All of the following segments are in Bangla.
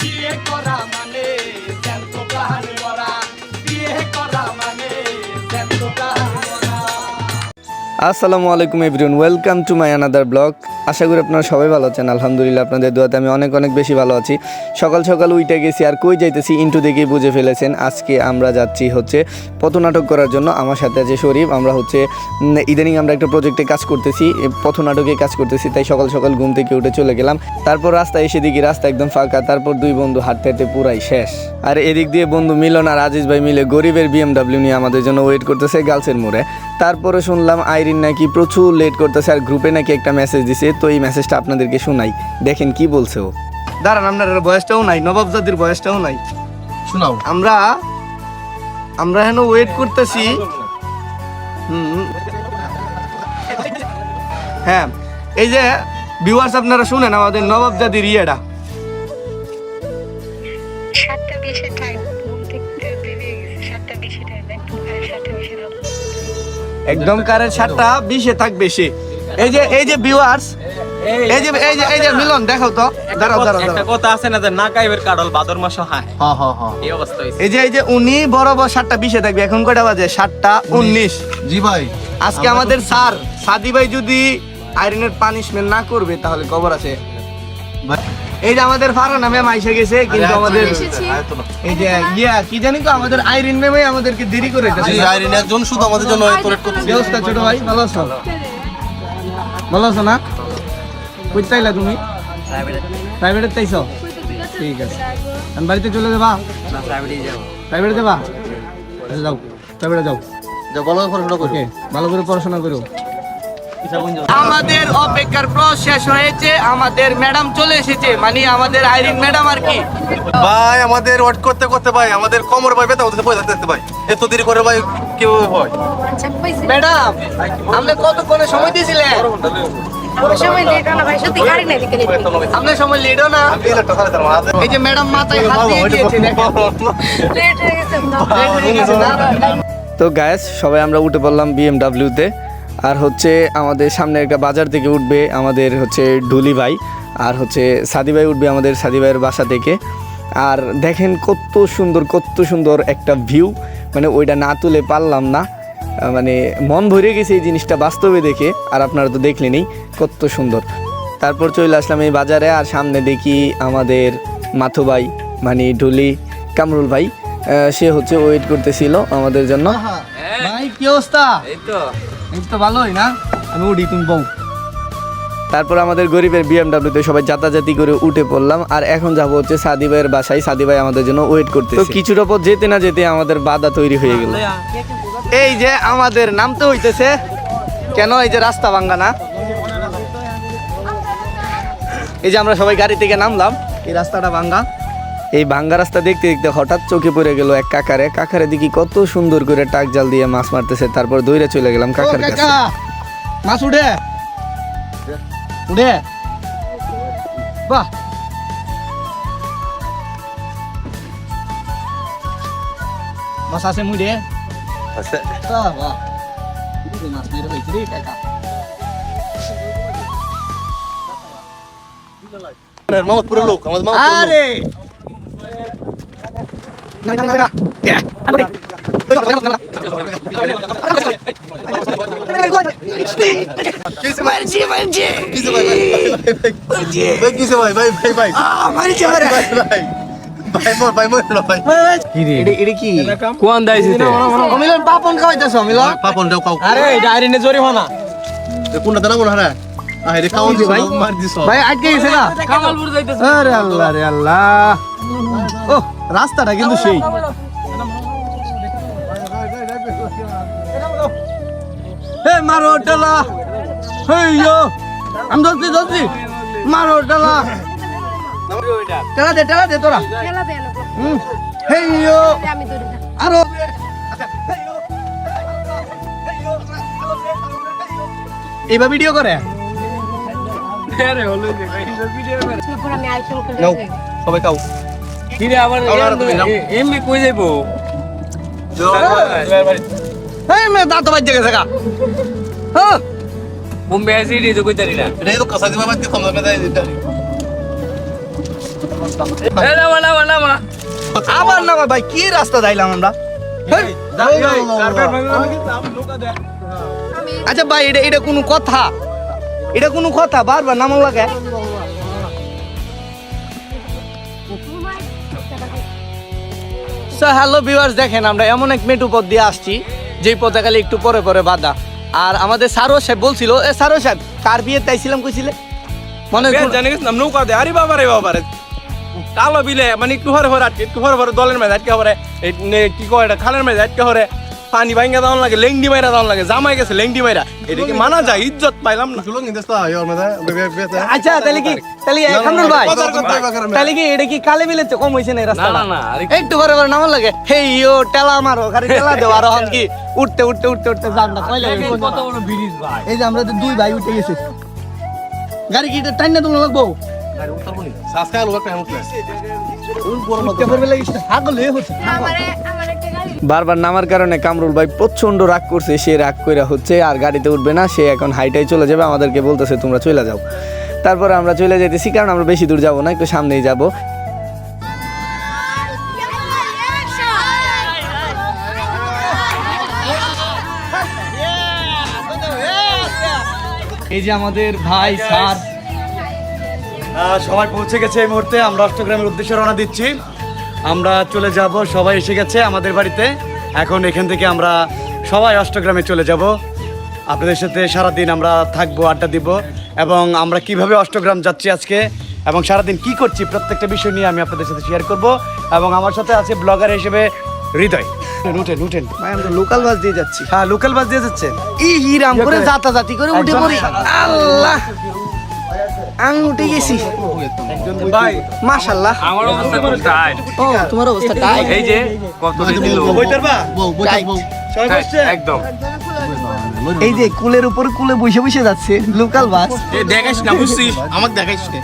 বিয়ে করা মানে জ্যান্ত প্রাণ মরা, বিয়ে করা মানে জ্যান্ত প্রাণ মরা। আসসালামু আলাইকুম everyone, welcome to my another blog. আশা করি আপনারা সবাই ভালো আছেন। আলহামদুলিল্লাহ, আপনাদের দোয়াতে আমি অনেক অনেক বেশি ভালো আছি। সকাল সকাল উইটে গেছি, আর কই যাইতেছি ইন্টু দেখেই বুঝে ফেলেছেন। আজকে আমরা যাচ্ছি হচ্ছে পথনাটক করার জন্য। আমার সাথে আছে শরীফ। আমরা হচ্ছে ইদানিং আমরা একটা প্রজেক্টে কাজ করতেছি, পথনাটকে কাজ করতেছি, তাই সকাল সকাল ঘুম থেকে উঠে চলে গেলাম। তারপর রাস্তায় এসে দেখি রাস্তা একদম ফাঁকা। তারপর দুই বন্ধু হাঁটতে হাঁটতে পুরাই শেষ। আর এদিক দিয়ে বন্ধু মিলন আর আজিজ ভাই মিলে গরিবের BMW নিয়ে আমাদের জন্য ওয়েট করতেছে গার্লসের মোড়ে। তারপরে শুনলাম আইরিন নাকি প্রচুর লেট করতেছে, আর গ্রুপে নাকি একটা মেসেজ দিছে। তো এই মেসেজটা আপনাদেরকে শোনাই, দেখেন কি বলছে ও। দাঁড়ান, আপনার বয়সটাও নাই, নবাবজাদির বয়সটাও নাই, শোনাও। আমরা হেন ওয়েট করতেছি। হ্যাঁ, এই যে ভিউয়ার্স আপনারা শুনেন আমাদের নবাবজাদির ইয়েটা। একদম কারের 7:20 থাকবে সে। এই যে ভিউয়ার্স, এই যে মিলন দেখাও তো। দাঁড়াও একটা কথা আছে না যে না কাইবের কাডল ভাদর মাস হয়। এই অবস্থা হইছে। এই যে উনি বরাবর 7:20 থাকবে। এখন কয়টা বাজে? 7:19। জি ভাই, আজকে আমাদের স্যার সাদি ভাই যদি আইরিনের পানিশমেন্ট না করবে তাহলে খবর আছে। এই যে আমাদের ফারহানা ম্যাম আইসা গেছে, কিন্তু আমাদের এই যে কি জানি তো আমাদের আইরিন ম্যামই আমাদেরকে দেরি করে দিয়েছে। জি আইরিন একজন শুধু আমাদের জন্য ওয়েট করতেছে। কি অবস্থা ছোট ভাই? ভালো আছো? ভালো আছো না? কই তাইলা তুমি? প্রাইভেটে তাইছো? ঠিক আছে। আমি বাড়িতে চলে যাবা? না প্রাইভেটে যাও। প্রাইভেটে যাবা? আচ্ছা যাও, প্রাইভেটে যাও। যা ভালো করে পড়াশোনা করো। ওকে, ভালো করে পড়াশোনা করো। আমাদের অপেক্ষার পর শেষ হয়েছে, আমাদের ম্যাডাম চলে এসেছে, মানে আমাদের আইরিন ম্যাডাম আর কি। ভাই আমাদের ওয়েট করতে করতে ভাই আমাদের কোমর ভাই ব্যথা হতে পয়সা দিতে ভাই। এত দেরি করে ভাই কিভাবে হয়? ম্যাডাম, আপনি কতক্ষণে সময় দিয়েছিলেন? সময় লেট না ভাই, সত্যি গাড়ি নাই দিকে আপনার সময় লেটও না। এই যে ম্যাডাম মাথায় হাত দিয়ে দিয়েছে, দেখেন। লেট হয়ে গেছে। তো গাইস, সবাই আমরা উঠে পড়লাম BMW-তে। আর হচ্ছে আমাদের সামনে একটা বাজার থেকে উঠবে আমাদের হচ্ছে ঢুলি ভাই, আর হচ্ছে সাদি ভাই উঠবে আমাদের সাদি ভাইয়ের বাসা থেকে। আর দেখেন কত সুন্দর একটা ভিউ, মানে ওইটা না তুলে পারলাম না, মানে মন ভরে গেছে এই জিনিসটা বাস্তবে দেখে। আর আপনারা তো দেখলেনই কত সুন্দর। তারপর চলে আসলাম এই বাজারে, আর সামনে দেখি আমাদের মাথু ভাই, মানে ঢুলি কামরুল ভাই, সে হচ্ছে ওয়েট করতেছিল আমাদের জন্য। ভাই কি অবস্থা? এই তো ভালোই না? আমি উঠি, তুমি বউ। তারপর আমাদের গরিবের BMW-তে সবাই যাতাযাতি করে উঠে পড়লাম। আর এখন যাবো হচ্ছে সাদি ভাইয়ের বাসায়। সাদি ভাই আমাদের জন্য ওয়েট করতে। তো কিছুটা পর যেতে না যেতে আমাদের বাধা তৈরি হয়ে গেল। এই যে আমাদের নামতে হইতেছে কেন, এই যে রাস্তা ভাঙ্গা না। এই যে আমরা সবাই গাড়ি থেকে নামলাম, এই রাস্তাটা ভাঙ্গা। এই ভাঙ্গা রাস্তা দেখতে দেখতে হঠাৎ চোখে পড়ে গেল এক কাকারে দেখি কত সুন্দর করে টাক জাল দিয়ে মাছ মারতেছে। তারপর দৌড়ে চলে গেলাম কাকার কাছে। মাছ উঠে বাহ, মাছ আছে মুড়ে আছে। বাহ, মাছ মেরে হয়েছে রে কাকা। মামতপুরের লোক, আমাদের মামতপুরের লোক। আরে কিসে ভাই ভাই ভাই ভাই ভাই মোর ভাই। এটা কি কোন দাইছিস তে? মিলন পাপন খাওয়াইতেছ? মিলন পাপন দাও খাও। আরে এটা আইরিনে জরি হনা। কোনটা দানা কোন হারা? আরে খাওন দিছ ভাই? মার দিছ। ভাই আটকে গেছে না? কামালপুর যাইতেছে। আরে আল্লাহ রে আল্লাহ। ও রাস্তাটা কিন্তু সেই। হে মারো ডালা, হেইয়ো আমি জলদি মারো ডালা, টেলা দে তোরা। খেলা দেন হেইয়ো আমি ধরে না। আরো এবার ভিডিও করে আরে হলো যে ভিডিও করে। তারপর আমি আইফোন খুলে নাও সবাই খাও। কি রে আবার এমনি কই যাইবো? এই মে দাঁত বাজে গেছে গা। হ্যাঁ বোম্বে আসি রে তো কইতারি না। এটা তো কাঁচা দিবা বাদ দিতাম না মেদা দিতা। আবার না ভাই, কি রাস্তা যাইলাম আমরা? হেই, আচ্ছা ভাই, এটা কোনো কথা? এটা কোনো কথা? বারবার নামার লাগে। হ্যালো ভিউয়ার্স, দেখেন আমরা এমন এক মেটু পথ দিয়ে আসছি যেই পথে খালি একটু পরে পরে বাধা। আর আমাদের সারো সাহেব বলছিল, সারো সাহেব কার বিয়ে তাইছিলাম কইছিলে মনে জানি গেছিলাম নৌকা দে, আরে বাবারে কালো বিলে মানে একটু হরে হরে আটকে, একটু হরে হরে দলের মেয়ে আটকে হরে, কি কয় এটা খালের মেয়ে আটকে হরে, পানি ভাঙ্গা দাওয়ান লাগে, লেংডি মাইরা দাওয়ান লাগে, জামাই গেছে লেংডি মাইরা, এটা কি মানা যায়? ইজ্জত পাইলাম না। আচ্ছা তাহলে কি, তাহলে খামরুল ভাই তাহলে কি এটা কি কালে বিলে কম হইছে না রাস্তা? না একটু পরে পরে নামার লাগে। হেই ইও টেলা মারো, খালি টেলা দেও, আর হন কি উঠতে উঠতে উঠতে উঠতে যান না কইলে কত বড় ব্রিজ ভাই। এই যে আমরা তো দুই ভাই উঠে গেছি, গাড়ি কি এটা টাইনা তুলনা লাগবো? উঠতে পারবে লাগিস না, হাগল হয়ে হচ্ছে। আমার একটা গাড়ি বারবার নামার কারণে কামরুল ভাই প্রচন্ড রাগ করছে, সে রাগ কইরা হচ্ছে আর গাড়িতে উঠবে না, সে এখন হাইটাই চলে যাবে, আমাদেরকে বলতেছে তোমরা চলে যাও। তারপরে আমরা চলে যাইতেছি, কারণ আমরা বেশি দূর যাবো না, একটু সামনেই যাব। এই যে আমাদের ভাই স্যার সবাই পৌঁছে গেছে এই মুহূর্তে। আমরা অষ্টগ্রামের উদ্দেশ্যে রওনা দিচ্ছি। আমরা চলে যাব, সবাই এসে গেছে আমাদের বাড়িতে। এখন এখান থেকে আমরা সবাই অষ্টগ্রামে চলে যাব। আপনাদের সাথে সারাদিন আমরা থাকবো, আড্ডা দিব, এবং আমরা কিভাবে অষ্টগ্রাম যাচ্ছি আজকে এবং সারাদিন কি করছি প্রত্যেকটা বিষয় নিয়ে আমি আপনাদের সাথে শেয়ার করব। এবং আমার সাথে আছে ব্লগার হিসেবে হৃদয়। উঠেন ভাই, আমরা লোকাল বাস দিয়ে যাচ্ছি। হ্যাঁ, লোকাল বাস দিয়ে যাচ্ছেন। ই হিরাম করে জাতি করে উঠে পড়ি। আল্লাহ, আমি উঠে গেছি ভাই মাশাআল্লাহ। আমার অবস্থা খুব টাইট। ও তোমার অবস্থা টাইট। এই যে কত দিল বইটার সবাই বসছে একদম। এই যে কুলের উপর কুলে বসে বসে যাচ্ছে লোকাল বাস। দেখাস না, বুঝছিস? আমাকে দেখাইস না।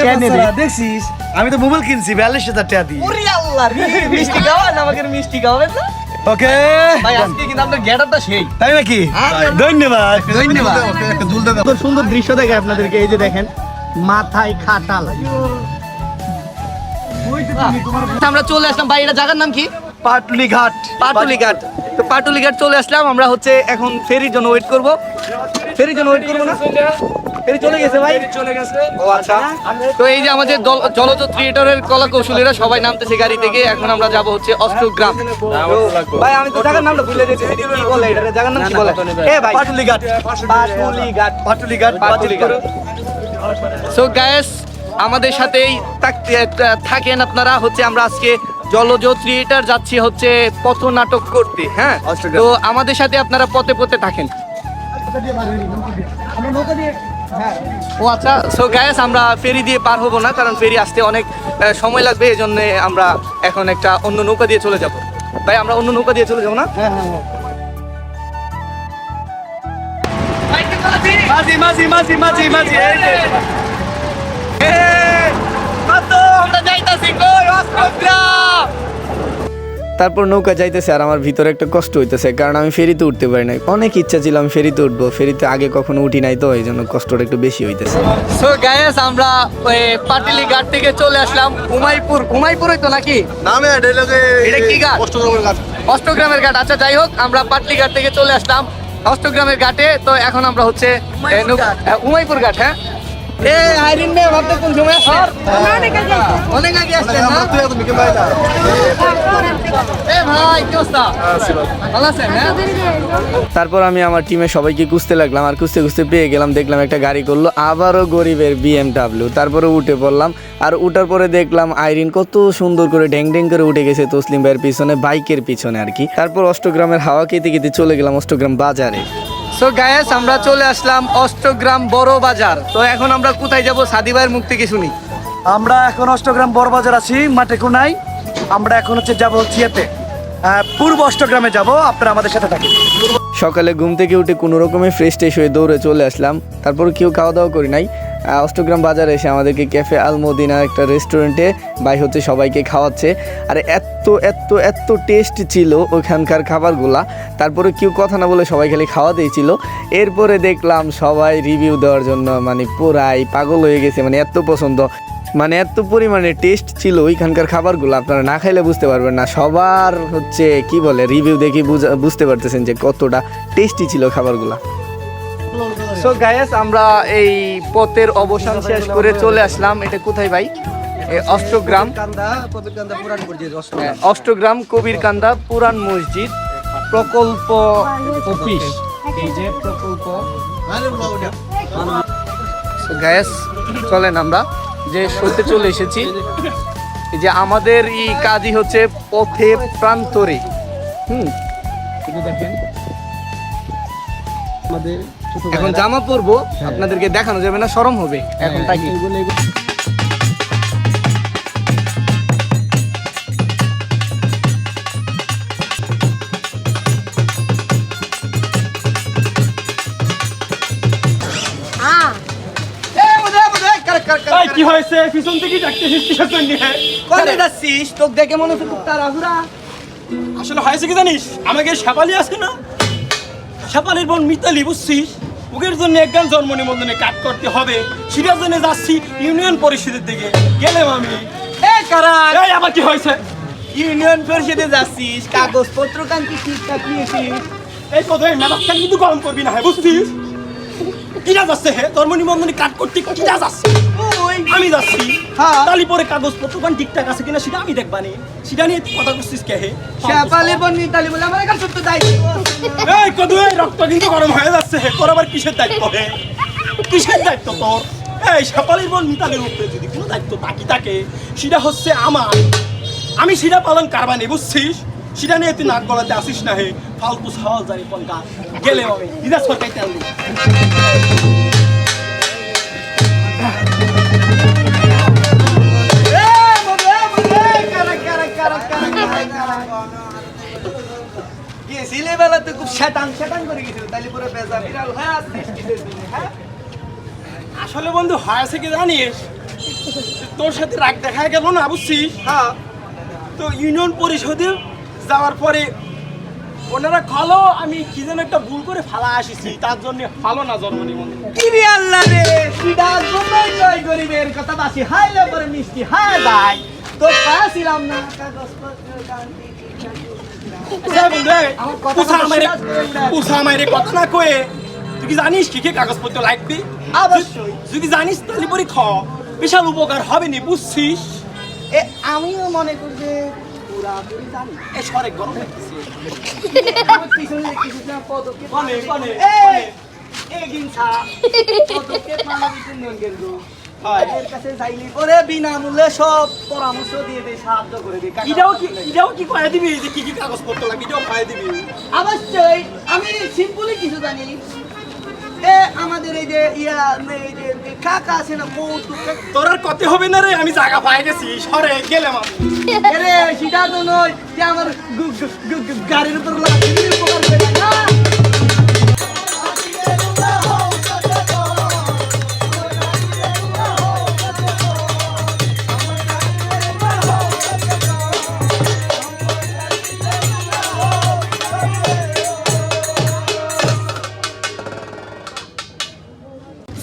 কেন রে? দেখছিস, আমি তো মোবাইল কিনছি 42,000 টাকা দিয়ে। ওরে আল্লাহ রে, মিষ্টি খাওয়া না, আমাকে মিষ্টি খাওয়াবেন না ওকে ভাই? আজকে কিন্তু আপনার গেটআপটা সেই। তাই নাকি? ধন্যবাদ। ধন্যবাদ। কত সুন্দর দৃশ্য দেখে আপনাদেরকে। এই যে দেখেন, মাথায় খাটাল। আমরা চলে আসলাম ভাই, এটা জায়গার নাম কি? পাটুলি ঘাট। পাটুলি ঘাট। তো পাটুলি ঘাট চলে আসলাম। আমরা হচ্ছে এখন ফেরির জন্য ওয়েট করব। ফেরির জন্য ওয়েট করব না? ফেরি চলে গেছে ভাই। চলে গেছে। ও আচ্ছা। তো এই যে আমাদের জলজ থিয়েটারের কলা কৌশলীরা সবাই নামতেছে গাড়ি থেকে। এখন আমরা যাব হচ্ছে অষ্টগ্রাম। ভাই আমি তো জায়গার নামটা ভুলে গেছি। এটা কি বলে? এটা জায়গার নাম কি বলে? এ ভাই, পাটুলি ঘাট। পাটুলি ঘাট। পাটুলি ঘাট। পাটুলি ঘাট। সো গাইস, আমাদের সাথেই থাকেন আপনারা। হচ্ছে আমরা আজকে জলজ থিয়েটার যাচ্ছি হচ্ছে পথ নাটক করতে। হ্যাঁ, তো আমাদের সাথে আপনারা পথে পথে থাকেন। ও আচ্ছা। সো গাইস, আমরা ফেরি দিয়ে পার হবো না, কারণ ফেরি আসতে অনেক সময় লাগবে। এই জন্য আমরা এখন একটা অন্য নৌকা দিয়ে চলে যাব। ভাই, আমরা অন্য নৌকা দিয়ে চলে যাবো না? তারপর নৌকা যাইতেছে আর আমার ভিতরে একটা কষ্ট হইতেছে, কারণ আমি ফেরিতে উঠতে পারি নাই। অনেক ইচ্ছা ছিল আমি ফেরিতে উঠবো, ফেরিতে আগে কখনো উঠি নাই, তো এই জন্য কষ্টটা একটু বেশি হইতেছে। সো গাইস, আমরা পাটুলি ঘাট থেকে চলে আসলাম উমাইপুর হইতো নাকি নামে ডায়লগে এটা কি ঘাট? অষ্টগ্রামের ঘাট। অষ্টগ্রামের ঘাট। আচ্ছা যাই হোক, আমরা পাটলি ঘাট থেকে চলে আসলাম অষ্টগ্রামের ঘাটে। তো এখন আমরা হচ্ছে উমাইপুর ঘাট। হ্যাঁ, এ আইরিন মে ভাবতে কোন সময় আসছেন? অনেক আগে আসছেন না? এ ভাই, কি অবস্থা? ভালো আছেন? হ্যাঁ। তারপর আমি আমার টিমে সবাইকে খুঁজতে লাগলাম, আর খুঁজতে খুঁজতে পেয়ে গেলাম। দেখলাম একটা গাড়ি করলো, আবারও গরিবের BMW। তারপরে উঠে পড়লাম, আর উঠার পরে দেখলাম আইরিন কত সুন্দর করে ড্যাং ড্যাং করে উঠে গেছে তসলিম ভাইয়ের পিছনে, বাইকের পিছনে আর কি। তারপর অষ্টগ্রামের হাওয়া খেতে খেতে চলে গেলাম অষ্টগ্রাম বাজারে। সো গায়েস, আমরা চলে আসলাম অষ্টগ্রাম বড় বাজার। তো এখন আমরা কোথায় যাব? সাদি ভাইয়ের মুখ থেকে শুনি। আমরা এখন অষ্টগ্রাম বড় বাজার আছি, মাঠে কোনায়। আমরা এখন হচ্ছে যাবো হচ্ছে ইয়েতে, পূর্ব অষ্টগ্রামে যাব। আপনারা আমাদের সাথে থাকেন। সকালে ঘুম থেকে উঠে কোনো রকমে ফ্রেশ ট্রেশ হয়ে দৌড়ে চলে আসলাম। তারপর কেউ খাওয়া দাওয়া করি নাই। অষ্টগ্রাম বাজারে এসে আমাদেরকে ক্যাফে আল মদিনা একটা রেস্টুরেন্টে ভাই হচ্ছে সবাইকে খাওয়াচ্ছে। আর এত এত এত টেস্ট ছিল ওখানকার খাবারগুলা। তারপরে কেউ কথা না বলে সবাই খালি খাওয়া দিয়েছিল। এরপরে দেখলাম সবাই রিভিউ দেওয়ার জন্য মানে পুরাই পাগল হয়ে গেছে, মানে এত পছন্দ। মানে এত পরিমাণে টেস্ট ছিল ওইখানকার খাবারগুলো, আপনারা না খাইলে বুঝতে পারবেন না। সবার হচ্ছে কি বলে রিভিউ দেখি বুঝতে পারতেছেন যে কতটা টেস্টি ছিল খাবারগুলো। সো গাইস, আমরা এই পথের অবসান শেষ করে চলে আসলাম। এটা কোথায় ভাই? অষ্টগ্রাম অষ্টগ্রাম কবিরকান্দা পুরান মসজিদ প্রকল্প অফিস। এই যে প্রকল্প গ্যাস, চলেন আমরা যে শোতে চলে এসেছি। এই যে আমাদের এই কাজই হচ্ছে পথে প্রান্তরে। দেখেন এখন জামা পরবো, আপনাদেরকে দেখানো যাবে না, শরম হবে এখন তাই। কি হয়েছে? পিছন থেকে ডাকতেছিস কিসের জন্য? কোথায় যাচ্ছিস? তোকে দেখে মনে হচ্ছে খুব তাড়াহুড়া। আসলে হয়েছে কি জানিস, আমাকে শেফালি আছে না, শেফালির বোন মিতালি, বুঝছিস, ওদের জন্য একগান জন্ম নিবন্ধনে কাট করতে হবে। সেটার জন্য যাচ্ছি ইউনিয়ন পরিষদের দিকে। গেলাম আমি। এই আবার কি হয়েছে? ইউনিয়ন পরিষদে যাচ্ছিস, কাগজপত্র কান্তি ঠিকঠাক নিয়েছিস? এই কথাই মেলাটা কিন্তু গরম করবি না, বুঝছিস? কিরা যাচ্ছে হে জন্ম নিবন্ধনে কাট করতে? কিরা যাচ্ছে? আমি যাচ্ছি। হ্যাঁ। তালি পরে কাগজপত্র কান ঠিকঠাক আছে কিনা সেটা আমি দেখবানি। সেটা নিয়ে তুই কথা করছিস কে হে? শেফালি বোন মিতালি বলে আমার কাছে তো দায়িত্ব। এই কদু, এই রক্ত কিন্তু গরম হয়ে যাচ্ছে হে। তোর আবার কিসের দায়িত্ব হে? কিসের দায়িত্ব তোর? এই শেফালির বোন মিতালির উপরে যদি কোনো দায়িত্ব বাকি থাকে সেটা হচ্ছে আমার। আমি সেটা পালন কারবানি, বুঝছিস? সেটা নিয়ে তুই নাক গলাতে আসিস না হে। ফালতু সহজ জানি পঙ্কা। গেলে আমি দিদা সরকারি তেল দিই। ছেলেবেলাতে খুব শেতান শেতান করে গেছিল, তাইলে পুরো বেজা বিড়াল হয়ে আসছিস কিসের জন্য, হ্যাঁ? আসলে বন্ধু হয়েছে কি জানিস, তোর সাথে রাগ দেখা গেল না, বুঝছিস? হ্যাঁ। তো ইউনিয়ন পরিষদে যাওয়ার পরে ওনারা খালো আমি কি যেন একটা ভুল করে ফালা আসিছি, তার জন্য ফালো না জন্ম নিবন্ধন। কিরে আল্লাহ রে, সিডার জন্যই জয় গরিবের কথা বাসি হাইলে পরে মিষ্টি হায় যায়। তো পাছিলাম না কাগজপত্র কান্তি ঠিকঠাক কথা না কয়ে তুই কি জানিস কি কি কাগজপত্র লাগবে? অবশ্যই। যদি জানিস তাহলে পরে বিশাল উপকার হবে নি, বুঝছিস? আমিও মনে করি যে পুরাপুরি জানি। এ সরে গরম লাগতেছে। আমার পিছনে দেখতেছিস না পদক্ষেপ? কনে কনে এগিনছা পদক্ষেপ মানবিক উন্নয়ন কেন্দ্র। এর কাছে যাইলি পরে বিনামূল্যে সব পরামর্শ দিয়ে দেয়, সাহায্য করে দেয়। এটাও কি কয়ে দিবি যে কি কি কাগজপত্র লাগবে? এটাও কয়ে দিবি? অবশ্যই। আমি সিম্পলি কিছু জানি। আমাদের এই যে এই যে কাকা আছে না, কৌতুক তোর আর কত হবে না রে, আমি জায়গা পাই গেছি, সরে গেলাম আমি। রে সেটা তো নয় যে আমার গাড়ির উপর লাঠি দিয়ে উপকার করে দেয় না।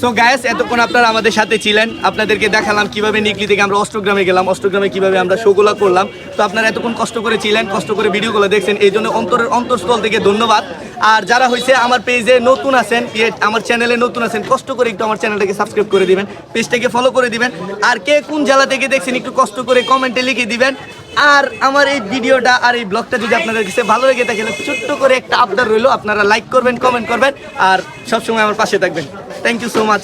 সো গাইস, এতক্ষণ আপনারা আমাদের সাথে ছিলেন, আপনাদেরকে দেখালাম কিভাবে নিকলি থেকে আমরা অষ্টগ্রামে গেলাম, অষ্টগ্রামে কিভাবে আমরা শোগুলা করলাম। তো আপনারা এতক্ষণ কষ্ট করে ছিলেন, কষ্ট করে ভিডিওগুলো দেখছেন, এই জন্য অন্তরস্থল থেকে ধন্যবাদ। আর যারা হয়েছে আমার পেজে নতুন আছেন, আমার চ্যানেলে নতুন আছেন, কষ্ট করে একটু আমার চ্যানেলটাকে সাবস্ক্রাইব করে দিবেন, পেজটাকে ফলো করে দিবেন। আর কে কোন জেলা থেকে দেখছেন একটু কষ্ট করে কমেন্টে লিখে দিবেন। আর আমার এই ভিডিওটা আর এই ব্লগটা যদি আপনাদের কাছে ভালো লেগে থাকে, ছোট্ট করে একটা আবদার রইলো, আপনারা লাইক করবেন, কমেন্ট করবেন আর সবসময় আমার পাশে থাকবেন। Thank you so much.